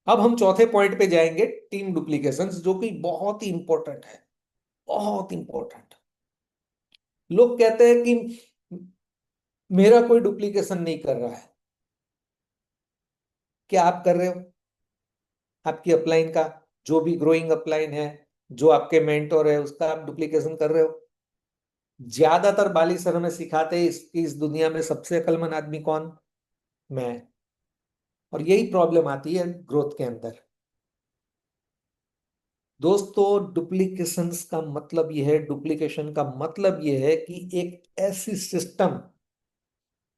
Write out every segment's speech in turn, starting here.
अब हम चौथे पॉइंट पे जाएंगे, टीम डुप्लीकेशन, जो कि बहुत ही इंपॉर्टेंट है, बहुत इंपॉर्टेंट। लोग कहते हैं कि मेरा कोई डुप्लीकेशन नहीं कर रहा है। क्या आप कर रहे हो? आपकी अपलाइन का, जो भी ग्रोइंग अपलाइन है, जो आपके मेंटोर है, उसका आप डुप्लीकेशन कर रहे हो? ज्यादातर बाली सर हमें सिखाते हैं इस दुनिया में सबसे अक्लमंद आदमी कौन? मैं। और यही प्रॉब्लम आती है ग्रोथ के अंदर। दोस्तों, डुप्लीकेशंस का मतलब यह है, डुप्लीकेशन का मतलब यह है कि एक ऐसी सिस्टम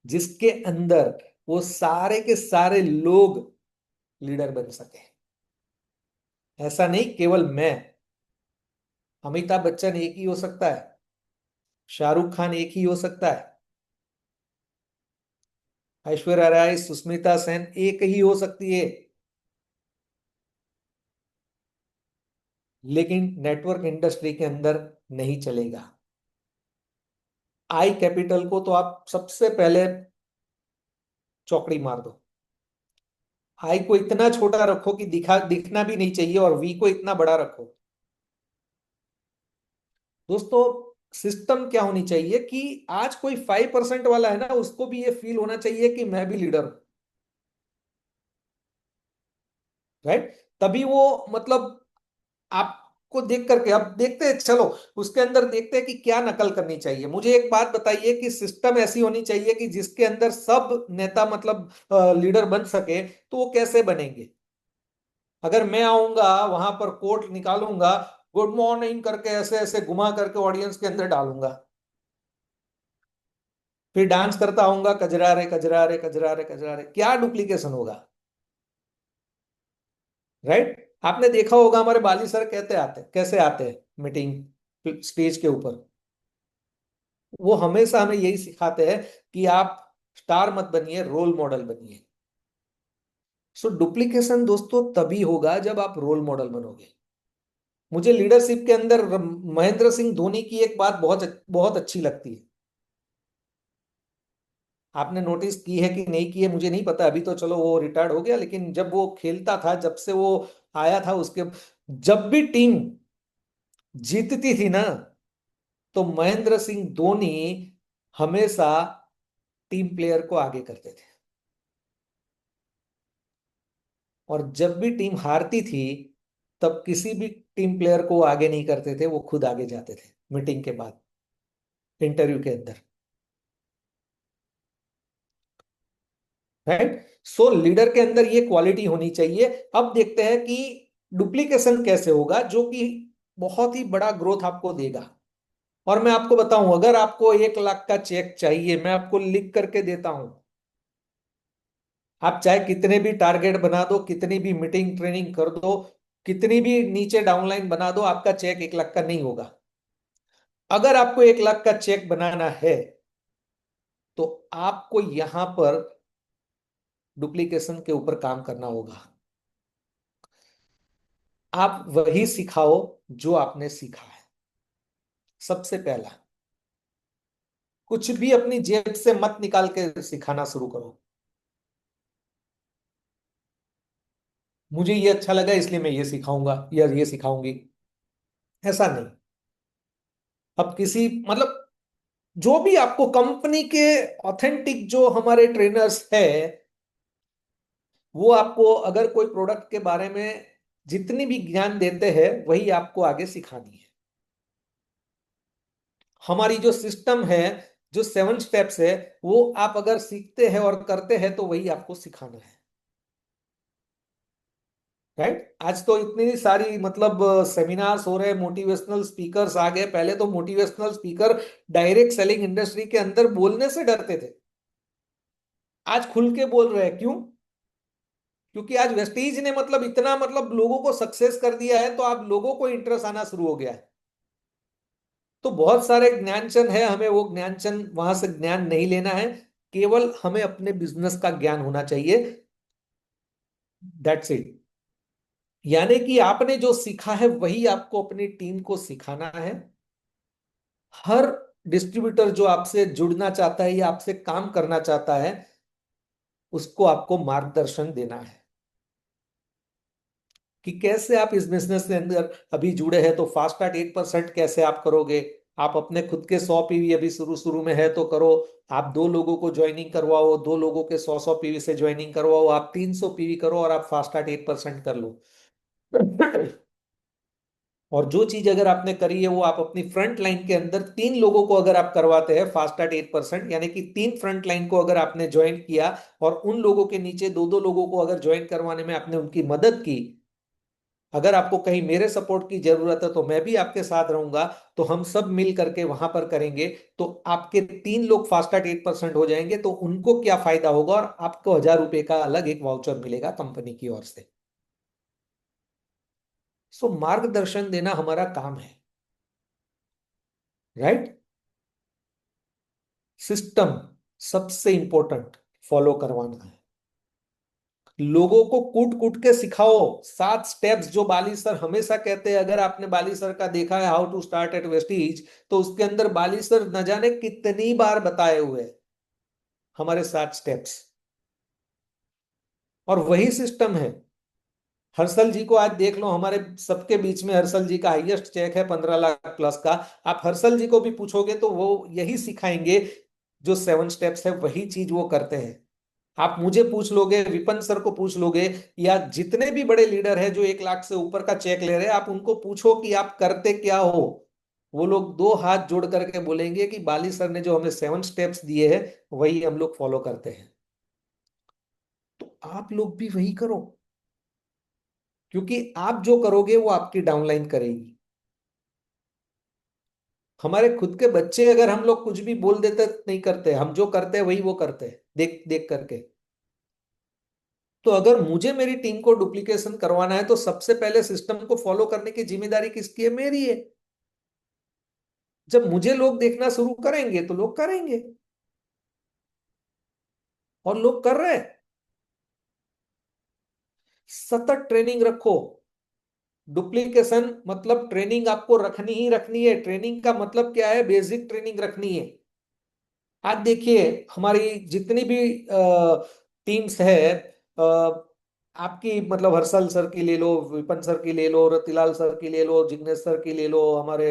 जिसके अंदर वो सारे के सारे लोग लीडर बन सके। ऐसा नहीं केवल मैं। अमिताभ बच्चन एक ही हो सकता है, शाहरुख खान एक ही हो सकता है, ऐश्वर्या राय, सुष्मिता सेन एक ही हो सकती है। लेकिन नेटवर्क इंडस्ट्री के अंदर नहीं चलेगा। आई कैपिटल को तो आप सबसे पहले चौकड़ी मार दो। आई को इतना छोटा रखो कि दिखना भी नहीं चाहिए, और वी को इतना बड़ा रखो। दोस्तों, सिस्टम क्या होनी चाहिए कि आज कोई 5% वाला है ना, उसको भी ये फील होना चाहिए कि मैं भी लीडर हूं। राइट? तभी वो, मतलब, आपको देख करके, अब देखते हैं, चलो उसके अंदर देखते हैं कि क्या नकल करनी चाहिए। मुझे एक बात बताइए कि सिस्टम ऐसी होनी चाहिए कि जिसके अंदर सब नेता, मतलब लीडर बन सके, तो वो कैसे बनेंगे? अगर मैं आऊंगा वहां पर, कोट निकालूंगा, गुड मॉर्निंग करके ऐसे ऐसे घुमा करके ऑडियंस के अंदर डालूंगा, फिर डांस करता आऊंगा, कजरा रे कजरा रे कजरा रे कजरा रे, क्या डुप्लीकेशन होगा? राइट? आपने देखा होगा हमारे बाली सर कहते आते कैसे आते हैं मीटिंग स्टेज के ऊपर। वो हमेशा हमें यही सिखाते हैं कि आप स्टार मत बनिए, रोल मॉडल बनिए। सो डुप्लीकेशन दोस्तों तभी होगा जब आप रोल मॉडल बनोगे। मुझे लीडरशिप के अंदर महेंद्र सिंह धोनी की एक बात बहुत बहुत अच्छी लगती है। आपने नोटिस की है कि नहीं की है मुझे नहीं पता, अभी तो चलो वो रिटायर्ड हो गया, लेकिन जब वो खेलता था, जब से वो आया था, उसके जब भी टीम जीतती थी ना, तो महेंद्र सिंह धोनी हमेशा टीम प्लेयर को आगे करते थे। और जब भी टीम हारती थी, तब किसी भी टीम प्लेयर को वो आगे नहीं करते थे, वो खुद आगे जाते थे मीटिंग के बाद, इंटरव्यू के अंदर। राइट? सो लीडर के अंदर ये क्वालिटी होनी चाहिए। अब देखते हैं कि डुप्लीकेशन कैसे होगा, जो कि बहुत ही बड़ा ग्रोथ आपको देगा। और मैं आपको बताऊं, अगर आपको 1 लाख का चेक चाहिए, मैं आपको लिख करके देता हूं। आप चाहे कितने भी टारगेट बना दो, कितनी भी मीटिंग ट्रेनिंग कर दो, कितनी भी नीचे डाउनलाइन बना दो, आपका चेक 1 लाख का नहीं होगा। अगर आपको 1 लाख का चेक बनाना है, तो आपको यहां पर डुप्लीकेशन के ऊपर काम करना होगा। आप वही सिखाओ जो आपने सीखा है। सबसे पहला, कुछ भी अपनी जेब से मत निकाल के सिखाना शुरू करो। मुझे ये अच्छा लगा इसलिए मैं ये सिखाऊंगा या ये सिखाऊंगी, ऐसा नहीं। अब किसी, मतलब, जो भी आपको कंपनी के ऑथेंटिक जो हमारे ट्रेनर्स है, वो आपको अगर कोई प्रोडक्ट के बारे में जितनी भी ज्ञान देते हैं, वही आपको आगे सिखानी है। हमारी जो सिस्टम है, जो 7 स्टेप्स है, वो आप अगर सीखते हैं और करते हैं, तो वही आपको सिखाना है। राइट? आज तो इतनी सारी, मतलब, सेमिनार्स हो रहे हैं, मोटिवेशनल स्पीकर्स आ गए। पहले तो motivational speaker direct selling industry के अंदर बोलने से डरते थे, आज खुल के बोल रहे हैं। क्यों? क्योंकि आज वेस्टीज ने, मतलब, इतना, मतलब, लोगों को सक्सेस कर दिया है, तो अब लोगों को इंटरेस्ट आना शुरू हो गया है। तो बहुत सारे ज्ञानचन है, हमें वो ज्ञानचन वहां से ज्ञान नहीं लेना है। केवल हमें अपने बिजनेस का ज्ञान होना चाहिए। That's it. यानी कि आपने जो सीखा है वही आपको अपनी टीम को सिखाना है। हर डिस्ट्रीब्यूटर जो आपसे जुड़ना चाहता है या आपसे काम करना चाहता है, उसको आपको मार्गदर्शन देना है। कि कैसे आप इस बिजनेस के अंदर अभी जुड़े हैं तो फास्ट स्टार्ट 8% कैसे आप करोगे। आप अपने खुद के 100 पीवी अभी शुरू शुरू में है तो करो। आप दो लोगों को ज्वाइनिंग करवाओ, दो लोगों के 100 100 पीवी से ज्वाइनिंग करवाओ, आप 300 पीवी करो और आप फास्ट स्टार्ट 8% कर लो। और जो चीज अगर आपने करी है वो आप अपनी फ्रंट लाइन के अंदर 3 लोगों को अगर आप करवाते हैं फास्ट एट 8%, यानी कि 3 फ्रंट लाइन को अगर आपने ज्वाइन किया और उन लोगों के नीचे दो दो लोगों को अगर ज्वाइन करवाने में आपने उनकी मदद की। अगर आपको कहीं मेरे सपोर्ट की जरूरत है तो मैं भी आपके साथ रहूंगा। तो हम सब मिल करके वहां पर करेंगे। तो आपके 3 लोग फास्ट एट 8% हो जाएंगे तो उनको क्या फायदा होगा, और आपको 1000 रुपए का अलग एक वाउचर मिलेगा कंपनी की ओर से। सो मार्गदर्शन देना हमारा काम है। राइट। सिस्टम सबसे इंपॉर्टेंट फॉलो करवाना है। लोगों को कूट कूट के सिखाओ 7 स्टेप्स जो बाली सर हमेशा कहते हैं। अगर आपने बाली सर का देखा है हाउ टू स्टार्ट एट वेस्टीज, तो उसके अंदर बाली सर न जाने कितनी बार बताए हुए हैं हमारे 7 स्टेप्स। और वही सिस्टम है। हर्षल जी को आज देख लो, हमारे सबके बीच में हर्षल जी का हाईएस्ट चेक है 15 लाख प्लस का। आप हर्षल जी को भी पूछोगे तो वो यही सिखाएंगे। जो 7 स्टेप्स है वही चीज वो करते हैं। आप मुझे पूछ लोगे, विपन सर को पूछ लोगे, या जितने भी बड़े लीडर हैं जो 1 लाख से ऊपर का चेक ले रहे हैं, आप उनको पूछो कि आप करते क्या हो। वो लोग 2 हाथ जोड़ करके बोलेंगे कि बाली सर ने जो हमें 7 स्टेप्स दिए हैं वही हम लोग फॉलो करते हैं। तो आप लोग भी वही करो, क्योंकि आप जो करोगे वो आपकी डाउनलाइन करेगी। हमारे खुद के बच्चे अगर हम लोग कुछ भी बोल देते नहीं करते, हम जो करते हैं वही वो करते हैं देख देख करके। तो अगर मुझे मेरी टीम को डुप्लीकेशन करवाना है तो सबसे पहले सिस्टम को फॉलो करने की जिम्मेदारी किसकी है? मेरी है। जब मुझे लोग देखना शुरू करेंगे तो लोग करेंगे, और लोग कर रहे हैं। सतत ट्रेनिंग रखो। डुप्लीकेशन मतलब ट्रेनिंग आपको रखनी ही रखनी है। ट्रेनिंग का मतलब क्या है? बेसिक ट्रेनिंग रखनी है। आज देखिए, हमारी जितनी भी टीम्स है, अ, आपकी मतलब हर्षल सर की ले लो, विपन सर की ले लो, रतिलाल सर की ले लो, जिग्नेश सर की ले लो, हमारे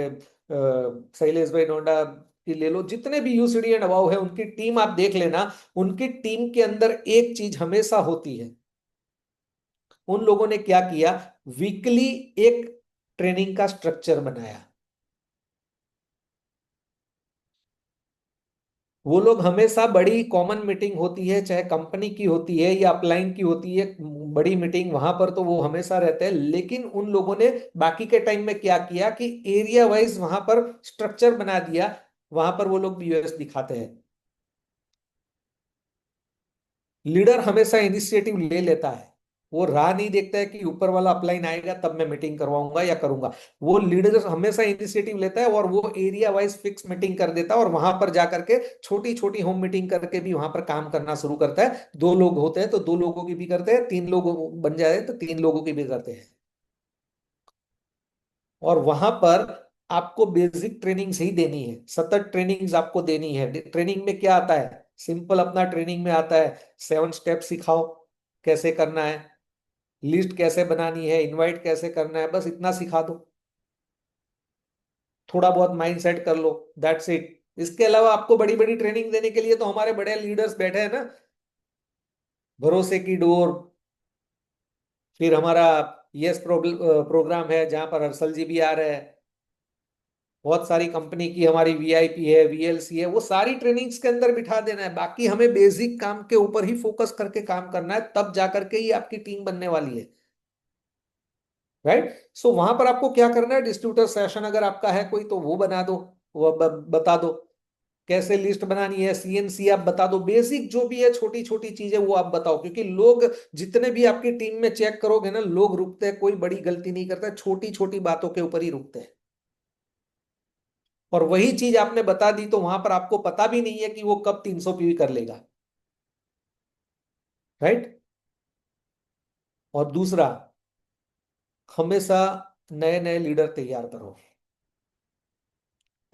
शैलेश भाई नोएडा की ले लो, जितने भी यूसीडी एंड अबाव है उनकी टीम आप देख लेना। उनकी टीम के अंदर एक चीज हमेशा होती है। उन लोगों ने क्या किया? वीकली एक ट्रेनिंग का स्ट्रक्चर बनाया। वो लोग हमेशा बड़ी कॉमन मीटिंग होती है, चाहे कंपनी की होती है या अपलाइन की होती है, बड़ी मीटिंग वहां पर तो वो हमेशा रहते हैं। लेकिन उन लोगों ने बाकी के टाइम में क्या किया कि एरिया वाइज वहां पर स्ट्रक्चर बना दिया। वहां पर वो लोग यूएस दिखाते हैं। लीडर हमेशा इनिशिएटिव ले लेता है। वो राह नहीं देखता है कि ऊपर वाला अपलाइन आएगा तब मैं मीटिंग करवाऊंगा या करूंगा। वो लीडर हमेशा इनिशिएटिव लेता है और वो एरिया वाइज फिक्स मीटिंग कर देता है, और वहां पर जाकर के छोटी छोटी होम मीटिंग करके भी वहां पर काम करना शुरू करता है। 2 लोग होते हैं तो 2 लोगों की भी करते हैं, 3 लोग बन जाए तो 3 लोगों की भी करते हैं। और वहां पर आपको बेसिक ट्रेनिंग ही देनी है, सतत ट्रेनिंग्स आपको देनी है। ट्रेनिंग में क्या आता है? सिंपल अपना ट्रेनिंग में आता है 7 स्टेप सिखाओ कैसे करना है, लिस्ट कैसे बनानी है, इनवाइट कैसे करना है, बस इतना सिखा दो। थोड़ा बहुत माइंड सेट कर लो, दैट्स इट। इसके अलावा आपको बड़ी बड़ी ट्रेनिंग देने के लिए तो हमारे बड़े लीडर्स बैठे हैं ना। भरोसे की डोर, फिर हमारा यस प्रोग्राम है जहां पर हर्षल जी भी आ रहे हैं। बहुत सारी कंपनी की हमारी वीआईपी है, वीएलसी है, वो सारी ट्रेनिंग्स के अंदर बिठा देना है। बाकी हमें बेसिक काम के ऊपर ही फोकस करके काम करना है, तब जाकर के ही आपकी टीम बनने वाली है। राइट। सो वहां पर आपको क्या करना है? डिस्ट्रीब्यूटर सेशन अगर आपका है कोई तो वो बना दो, वो बता दो कैसे लिस्ट बनानी है, सीएनसी आप बता दो, बेसिक जो भी है छोटी छोटी चीजें वो आप बताओ। क्योंकि लोग जितने भी आपकी टीम में चेक करोगे ना, लोग रुकते हैं, कोई बड़ी गलती नहीं करता, छोटी छोटी बातों के ऊपर ही रुकते हैं। और वही चीज आपने बता दी तो वहां पर आपको पता भी नहीं है कि वो कब 300 पीवी कर लेगा। राइट। और दूसरा, हमेशा नए नए लीडर तैयार करो।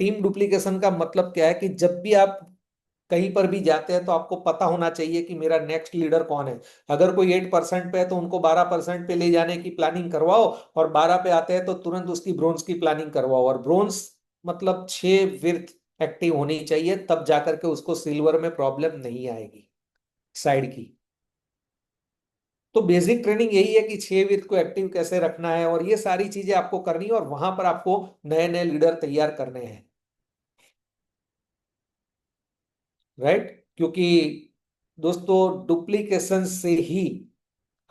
टीम डुप्लीकेशन का मतलब क्या है कि जब भी आप कहीं पर भी जाते हैं तो आपको पता होना चाहिए कि मेरा नेक्स्ट लीडर कौन है। अगर कोई 8% पे है तो उनको 12% पे ले जाने की प्लानिंग करवाओ, और 12 पे आते हैं तो तुरंत उसकी ब्रोंज की प्लानिंग करवाओ। और ब्रोंज मतलब 6 विर्थ एक्टिव होनी चाहिए, तब जाकर के उसको सिल्वर में प्रॉब्लम नहीं आएगी साइड की। तो बेसिक ट्रेनिंग यही है कि 6 विर्थ को एक्टिव कैसे रखना है, और ये सारी चीजें आपको करनी है, और वहां पर आपको नए नए लीडर तैयार करने हैं। राइट, क्योंकि दोस्तों डुप्लीकेशन से ही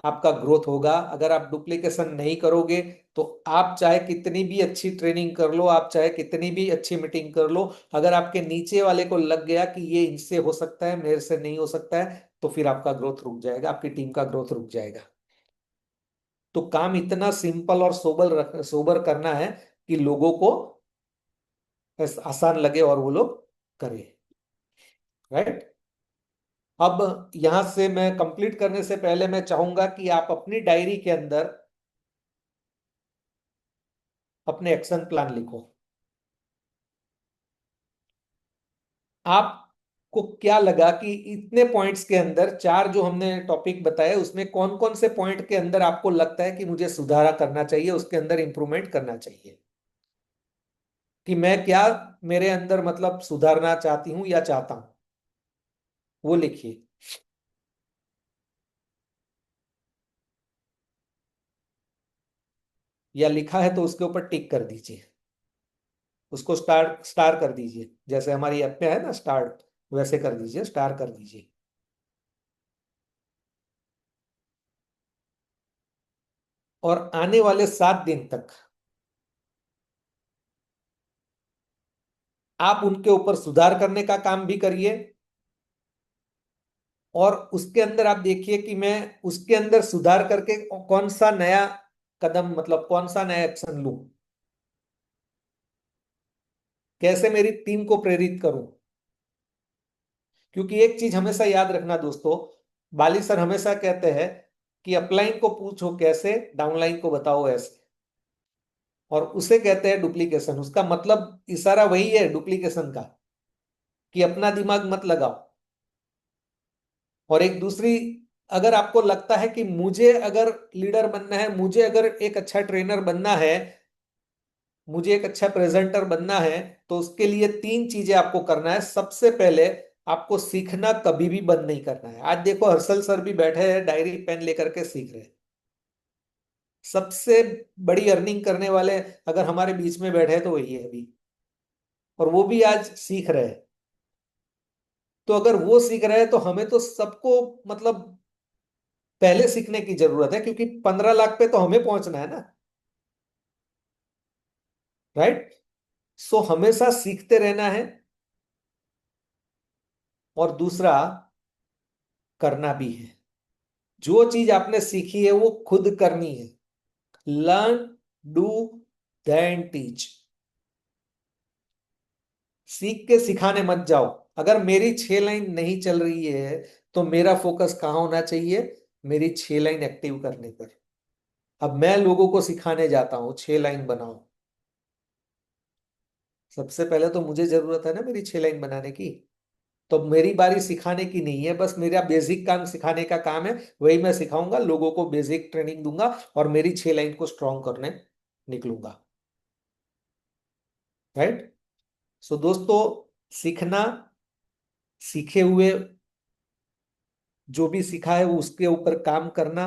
आपका ग्रोथ होगा। अगर आप डुप्लीकेशन नहीं करोगे तो आप चाहे कितनी भी अच्छी ट्रेनिंग कर लो, आप चाहे कितनी भी अच्छी मीटिंग कर लो, अगर आपके नीचे वाले को लग गया कि ये इनसे हो सकता है मेरे से नहीं हो सकता है, तो फिर आपका ग्रोथ रुक जाएगा, आपकी टीम का ग्रोथ रुक जाएगा। तो काम इतना सिंपल और सोबर करना है कि लोगों को आसान लगे और वो लोग करें। राइट। अब यहां से मैं कंप्लीट करने से पहले मैं चाहूंगा कि आप अपनी डायरी के अंदर अपने एक्शन प्लान लिखो। आपको क्या लगा कि इतने पॉइंट्स के अंदर, चार जो हमने टॉपिक बताए, उसमें कौन कौन से पॉइंट के अंदर आपको लगता है कि मुझे सुधारा करना चाहिए, उसके अंदर इंप्रूवमेंट करना चाहिए, कि मैं क्या मेरे अंदर मतलब सुधारना चाहती हूं या चाहता हूं, वो लिखिए। या लिखा है तो उसके ऊपर टिक कर दीजिए, उसको स्टार स्टार कर दीजिए, जैसे हमारी ऐप में है ना स्टार्ट, वैसे कर दीजिए, स्टार कर दीजिए। और आने वाले 7 दिन तक आप उनके ऊपर सुधार करने का काम भी करिए, और उसके अंदर आप देखिए कि मैं उसके अंदर सुधार करके कौन सा नया कदम, मतलब कौन सा नया एक्शन लूं, कैसे मेरी टीम को प्रेरित करूं। क्योंकि एक चीज हमेशा याद रखना दोस्तों, बाली सर हमेशा कहते हैं कि अपलाइन को पूछो कैसे, डाउनलाइन को बताओ ऐसे। और उसे कहते हैं डुप्लीकेशन, उसका मतलब इशारा वही है डुप्लीकेशन का, कि अपना दिमाग मत लगाओ। और एक दूसरी, अगर आपको लगता है कि मुझे अगर लीडर बनना है, मुझे अगर एक अच्छा ट्रेनर बनना है, मुझे एक अच्छा प्रेजेंटर बनना है, तो उसके लिए 3 चीजें आपको करना है। सबसे पहले आपको सीखना कभी भी बंद नहीं करना है। आज देखो हर्षल सर भी बैठे हैं डायरी पेन लेकर के सीख रहे हैं। सबसे बड़ी अर्निंग करने वाले अगर हमारे बीच में बैठे हैं तो वही है अभी, और वो भी आज सीख रहे हैं। तो अगर वो सीख रहे हैं तो हमें तो सबको मतलब पहले सीखने की जरूरत है, क्योंकि 15 लाख पे तो हमें पहुंचना है ना। राइट। सो हमेशा सीखते रहना है। और दूसरा, करना भी है। जो चीज आपने सीखी है वो खुद करनी है। Learn, do, then teach. सीख के सिखाने मत जाओ। अगर मेरी 6 लाइन नहीं चल रही है तो मेरा फोकस कहाँ होना चाहिए, मेरी 6 लाइन एक्टिव करने पर। अब मैं लोगों को सिखाने जाता हूँ 6 लाइन बनाओ, सबसे पहले तो मुझे जरूरत है ना मेरी 6 लाइन बनाने की। तो मेरी बारी सिखाने की नहीं है, बस मेरा बेसिक काम सिखाने का काम है। वही मैं सिखाऊंगा, लोगों को बेसिक ट्रेनिंग दूंगा, और मेरी 6 लाइन को स्ट्रॉन्ग करने निकलूंगा। राइट। सो दोस्तों, सीखना, सीखे हुए जो भी सीखा है वो उसके ऊपर काम करना,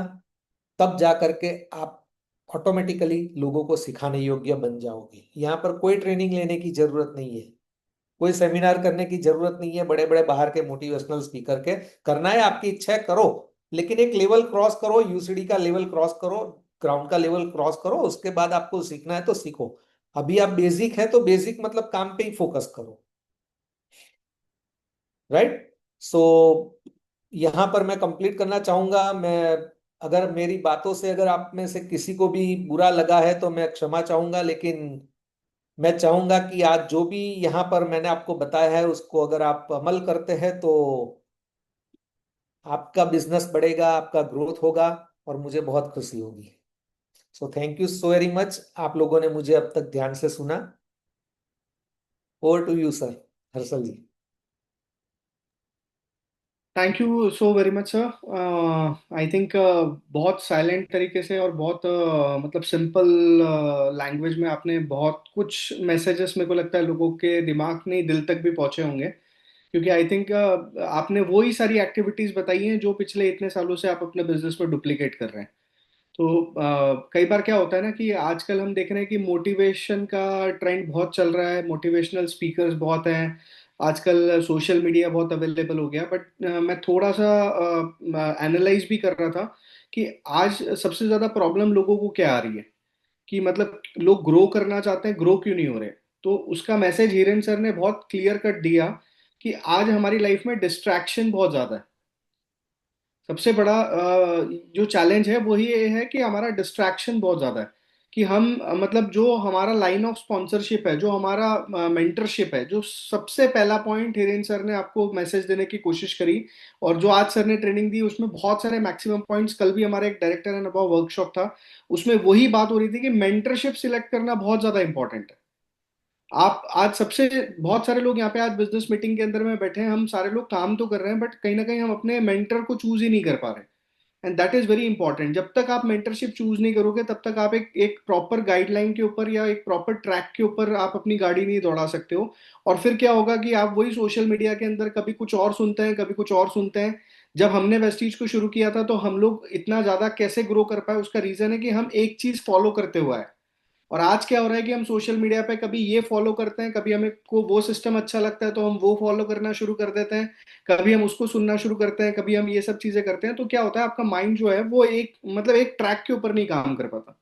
तब जा करके आप ऑटोमेटिकली लोगों को सिखाने योग्य बन जाओगे। यहाँ पर कोई ट्रेनिंग लेने की जरूरत नहीं है, कोई सेमिनार करने की जरूरत नहीं है बड़े बड़े बाहर के मोटिवेशनल स्पीकर के। करना है आपकी इच्छा है करो, लेकिन एक लेवल क्रॉस करो, यूसीडी का लेवल क्रॉस करो, ग्राउंड का लेवल क्रॉस करो, उसके बाद आपको सीखना है तो सीखो। अभी आप बेसिक है तो बेसिक मतलब काम पे ही फोकस करो। राइट। सो यहां पर मैं कंप्लीट करना चाहूंगा। मैं, अगर मेरी बातों से अगर आप में से किसी को भी बुरा लगा है तो मैं क्षमा चाहूंगा, लेकिन मैं चाहूंगा कि आज जो भी यहाँ पर मैंने आपको बताया है उसको अगर आप अमल करते हैं तो आपका बिजनेस बढ़ेगा, आपका ग्रोथ होगा, और मुझे बहुत खुशी होगी। So thank you so very much, आप लोगों ने मुझे अब तक ध्यान से सुना। Over to you sir, Harshal ji. Thank you so very much sir. I think बहुत साइलेंट तरीके से और बहुत मतलब सिंपल लैंग्वेज में आपने बहुत कुछ मैसेजेस मेरे को लगता है लोगों के दिमाग नहीं दिल तक भी पहुंचे होंगे। क्योंकि आई थिंक आपने वो ही सारी एक्टिविटीज बताई हैं जो पिछले इतने सालों से आप अपने बिजनेस में डुप्लीकेट कर रहे हैं। तो कई बार क्या होता है ना कि आजकल हम देख रहे हैं कि मोटिवेशन का ट्रेंड बहुत चल रहा है, मोटिवेशनल स्पीकर्स बहुत हैं आजकल, सोशल मीडिया बहुत अवेलेबल हो गया। बट मैं थोड़ा सा एनालाइज भी कर रहा था कि आज सबसे ज्यादा प्रॉब्लम लोगों को क्या आ रही है, कि मतलब लोग ग्रो करना चाहते हैं, ग्रो क्यों नहीं हो रहे। तो उसका मैसेज हिरेन सर ने बहुत क्लियर कट दिया कि आज हमारी लाइफ में डिस्ट्रैक्शन बहुत ज्यादा है। सबसे बड़ा जो चैलेंज है वही ये है कि हमारा डिस्ट्रैक्शन बहुत ज्यादा है। कि हम मतलब जो हमारा लाइन ऑफ स्पॉन्सरशिप है, जो हमारा मेंटरशिप है, जो सबसे पहला पॉइंट हिरेन सर ने आपको मैसेज देने की कोशिश करी, और जो आज सर ने ट्रेनिंग दी उसमें बहुत सारे मैक्सिमम पॉइंट्स, कल भी हमारा एक डायरेक्टर एंड अबाउ वर्कशॉप था, उसमें वही बात हो रही थी कि मेंटरशिप सिलेक्ट करना बहुत ज्यादा इंपॉर्टेंट है। आप आज सबसे बहुत सारे लोग यहाँ पे आज बिजनेस मीटिंग के अंदर में बैठे हैं, हम सारे लोग काम तो कर रहे हैं बट कहीं ना कहीं हम अपने मेंटर को चूज ही नहीं कर पा रहे। And that is very important. जब तक आप मेंटरशिप चूज नहीं करोगे तब तक आप एक प्रॉपर गाइडलाइन के ऊपर या एक प्रॉपर ट्रैक के ऊपर आप अपनी गाड़ी नहीं दौड़ा सकते हो। और फिर क्या होगा कि आप वही सोशल मीडिया के अंदर कभी कुछ और सुनते हैं, कभी कुछ और सुनते हैं। जब हमने वेस्टीज को शुरू किया था तो हम लोग इतना ज्यादा कैसे ग्रो कर पाए, उसका रीजन है कि हम एक चीज फॉलो करते हुआ है। और आज क्या हो रहा है कि हम सोशल मीडिया पे कभी ये फॉलो करते हैं, कभी हमें को वो सिस्टम अच्छा लगता है तो हम वो फॉलो करना शुरू कर देते हैं, कभी हम उसको सुनना शुरू करते हैं, कभी हम ये सब चीजें करते हैं। तो क्या होता है, आपका माइंड जो है वो एक मतलब एक ट्रैक के ऊपर नहीं काम कर पाता।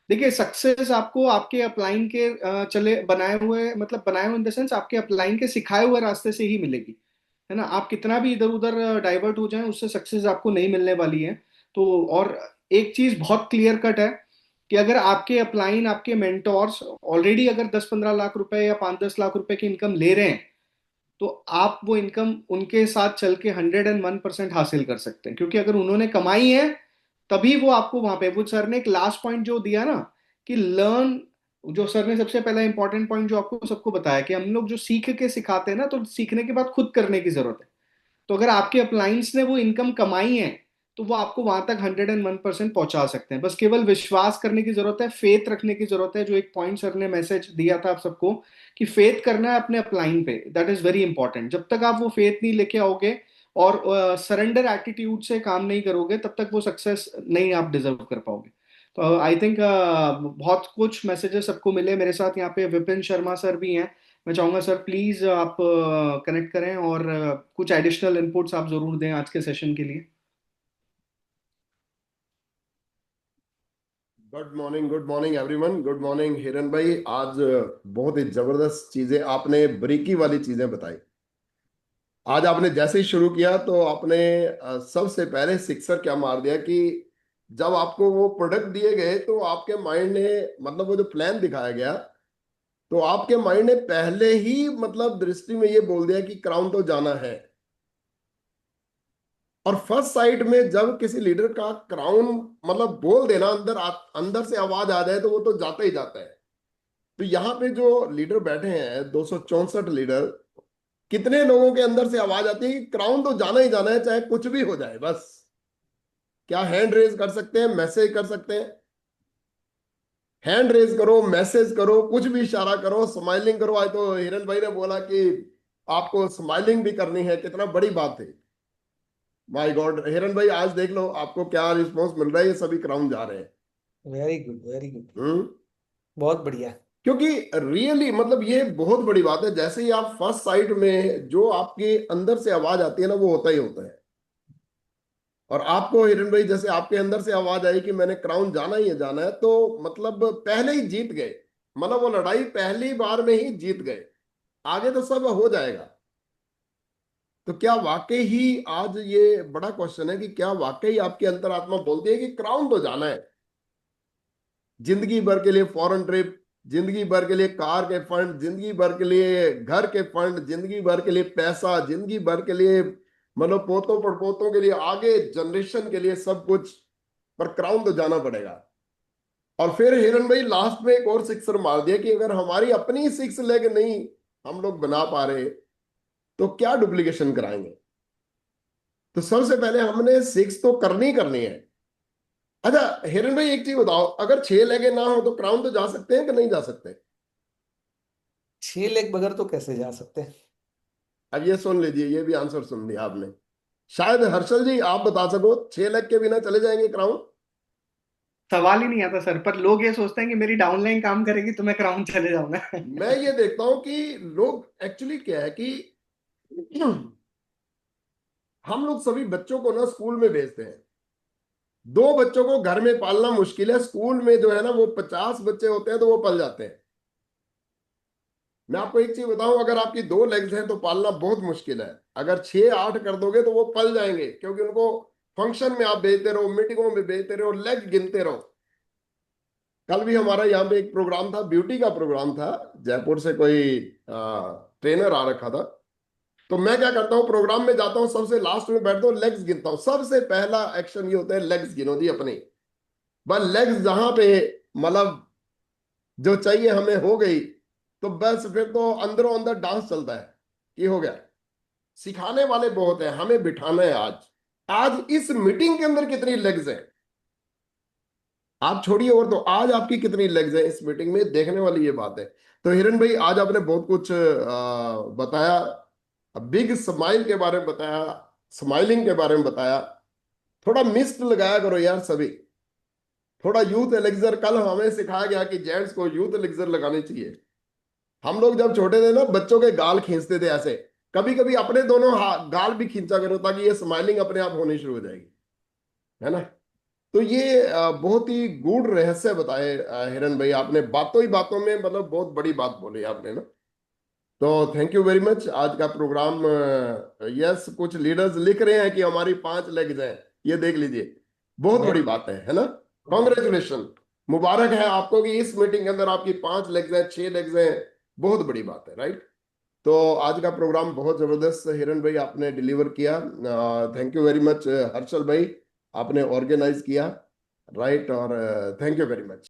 देखिए, सक्सेस आपको आपके अपलाइन के चले बनाए हुए, मतलब बनाए हुए इन द सेंस आपके अपलाइन के सिखाए हुए रास्ते से ही मिलेगी। है ना, आप कितना भी इधर उधर डाइवर्ट हो जाएं उससे सक्सेस आपको नहीं मिलने वाली है। तो और एक चीज बहुत क्लियर कट है कि अगर आपके अपलाइन, आपके मेंटोर्स ऑलरेडी अगर 10-15 लाख रुपए या 5-10 लाख रुपए की इनकम ले रहे हैं, तो आप वो इनकम उनके साथ चल के 101% हासिल कर सकते हैं। क्योंकि अगर उन्होंने कमाई है तभी वो आपको वहां पे, वो सर ने एक लास्ट पॉइंट जो दिया ना कि लर्न, जो सर ने सबसे पहला इंपॉर्टेंट पॉइंट जो आपको सबको बताया कि हम लोग जो सीख के सिखाते हैं ना, तो सीखने के बाद खुद करने की जरूरत है। तो अगर आपके अप्लायंस ने वो इनकम कमाई है तो वो आपको वहां तक 101% पहुंचा सकते हैं। बस केवल विश्वास करने की जरूरत है, फेथ रखने की जरूरत है। जो एक पॉइंट सर ने मैसेज दिया था आप सबको कि फेथ करना है अपने अपलाइन पे, दैट इज वेरी इंपॉर्टेंट। जब तक आप वो फेथ नहीं लेके आओगे और सरेंडर एटीट्यूड से काम नहीं करोगे तब तक वो सक्सेस नहीं आप डिजर्व कर पाओगे। तो आई थिंक बहुत कुछ मैसेजेस सबको मिले। मेरे साथ यहाँ पे विपिन शर्मा सर भी हैं। मैं चाहूंगा सर प्लीज आप कनेक्ट करें और कुछ एडिशनल इनपुट्स आप जरूर दें आज के सेशन के लिए। Good morning everyone, good morning हिरन भाई। आज बहुत ही जबरदस्त चीजें आपने, ब्रेकी वाली चीजें बताई। आज आपने जैसे ही शुरू किया तो आपने सबसे पहले सिक्सर क्या मार दिया कि जब आपको वो प्रोडक्ट दिए गए तो आपके माइंड ने, मतलब वो जो प्लान दिखाया गया, तो आपके माइंड ने पहले ही मतलब दृष्टि में ये बोल दिया कि क्राउन तो जाना है। और फर्स्ट साइट में जब किसी लीडर का क्राउन मतलब बोल देना, अंदर से आवाज आ जाए तो वो तो जाता ही जाता है। तो यहाँ पे जो लीडर बैठे हैं, 264 लीडर, कितने लोगों के अंदर से आवाज आती है कि क्राउन तो जाना ही जाना है, चाहे कुछ भी हो जाए बस। क्या हैंड रेज कर सकते हैं, मैसेज कर सकते हैं? हैंड रेज करो, मैसेज करो, कुछ भी इशारा करो, स्माइलिंग करो। आज तो हिरन भाई ने बोला कि आपको स्माइलिंग भी करनी है, कितना बड़ी बात है। माय गॉड हिरन भाई, आज देख लो आपको क्या रिस्पॉन्स मिल रहा है, ये सभी क्राउन जा रहे हैं। Very good, very good. हम्म। बहुत बढ़िया। क्योंकि रियली मतलब ये बहुत बड़ी बात है। जैसे ही आप फर्स्ट साइट में जो आपके अंदर से आवाज आती है ना, वो होता ही होता है। और आपको हिरन भाई, जैसे आपके अंदर से आवाज आई कि मैंने क्राउन जाना ही है, जाना है, तो मतलब पहले ही जीत गए। मतलब वो लड़ाई पहली बार में ही जीत गए। आगे तो सब हो जाएगा। तो क्या वाकई ही, आज ये बड़ा क्वेश्चन है कि क्या वाकई आपकी अंतरात्मा बोलती है कि क्राउन तो जाना है? जिंदगी भर के लिए फॉरेन ट्रिप, जिंदगी भर के लिए कार के फंड, जिंदगी भर के लिए घर के फंड, जिंदगी भर के लिए पैसा, जिंदगी भर के लिए मतलब पोतों पड़पोतों के लिए, आगे जनरेशन के लिए सब कुछ। पर क्राउन तो जाना पड़ेगा। और फिर हिरन भाई लास्ट में एक और सिक्सर मार दिया कि अगर हमारी अपनी सिक्स लेग नहीं हम लोग बना पा रहे तो क्या डुप्लीकेशन कराएंगे। तो सबसे पहले हमने 6 तो करनी करनी है। अच्छा हिरन भाई एक चीज बताओ, अगर 6 लेगे ना हो तो क्राउन तो जा सकते हैं कि नहीं जा सकते? 6 लेग बगैर तो कैसे जा सकते हैं? अब ये सुन लीजिए, ये भी आंसर सुन लिया आपने। शायद हर्षल जी आप बता सको, 6 लेग के बिना चले जाएंगे क्राउन? सवाल ही नहीं आता सर, पर लोग ये सोचते हैं कि मेरी डाउनलाइन काम करेगी तो मैं क्राउन चले जाऊंगा। मैं ये देखता हूं कि लोग एक्चुअली क्या है कि हम लोग सभी बच्चों को ना स्कूल में भेजते हैं। 2 बच्चों को घर में पालना मुश्किल है, स्कूल में जो है ना वो 50 बच्चे होते हैं तो वो पल जाते हैं। मैं आपको एक चीज बताऊं, अगर आपकी 2 लेग्स हैं तो पालना बहुत मुश्किल है। अगर 6 8 कर दोगे तो वो पल जाएंगे, क्योंकि उनको फंक्शन में आप भेजते रहो, मीटिंगों में भेजते रहो, लेग गिनते रहो। कल भी हमारा यहाँ पे एक प्रोग्राम था, ब्यूटी का प्रोग्राम था, जयपुर से कोई ट्रेनर आ रखा था। तो मैं क्या करता हूँ, प्रोग्राम में जाता हूँ, सबसे लास्ट में बैठता हूँ, लेग्स गिनता हूँ। सबसे पहला एक्शन ये होता है, लेग्स गिनो जी अपनी। बस लेग्स जहां पे मतलब जो चाहिए हमें हो गई, तो बस फिर तो अंदरों अंदर डांस चलता है। ये हो गया। सिखाने वाले बहुत है, हमें बिठाना है। आज आज इस मीटिंग के अंदर कितनी लेग्स हैं आप छोड़िए, और तो आज आपकी कितनी लेग्स हैं इस मीटिंग में, देखने वाली ये बात है। तो हिरन भाई आज आपने बहुत कुछ बताया, बिग स्माइल के बारे में बताया, स्माइलिंग के बारे में बताया। थोड़ा मिस्ट लगाया करो यार सभी, थोड़ा यूथ एलेक्सर। कल हमें सिखाया गया कि जेंट्स को यूथ एलेक्सर लगानी चाहिए। हम लोग जब छोटे थे ना, बच्चों के गाल खींचते थे ऐसे। कभी कभी अपने दोनों गाल भी खींचा करो, ताकि ये स्माइलिंग अपने आप होनी शुरू हो जाएगी, है ना। तो ये बहुत ही गूढ़ रहस्य बताए हिरन भाई आपने, बातों ही बातों में मतलब बहुत बड़ी बात बोली आपने ना। तो थैंक यू वेरी मच। आज का प्रोग्राम, यस कुछ लीडर्स लिख रहे हैं कि हमारी 5 लेग्स हैं, ये देख लीजिए, बहुत बड़ी बात है ना। कॉन्ग्रेचुलेशन, मुबारक है आपको कि इस मीटिंग के अंदर आपकी 5 लेग्स हैं, 6 लेग्स हैं, बहुत बड़ी बात है, राइट। तो आज का प्रोग्राम बहुत जबरदस्त हिरन भाई आपने डिलीवर किया। Thank you very much Harshal भाई, आपने ऑर्गेनाइज किया, राइट। और थैंक यू वेरी मच।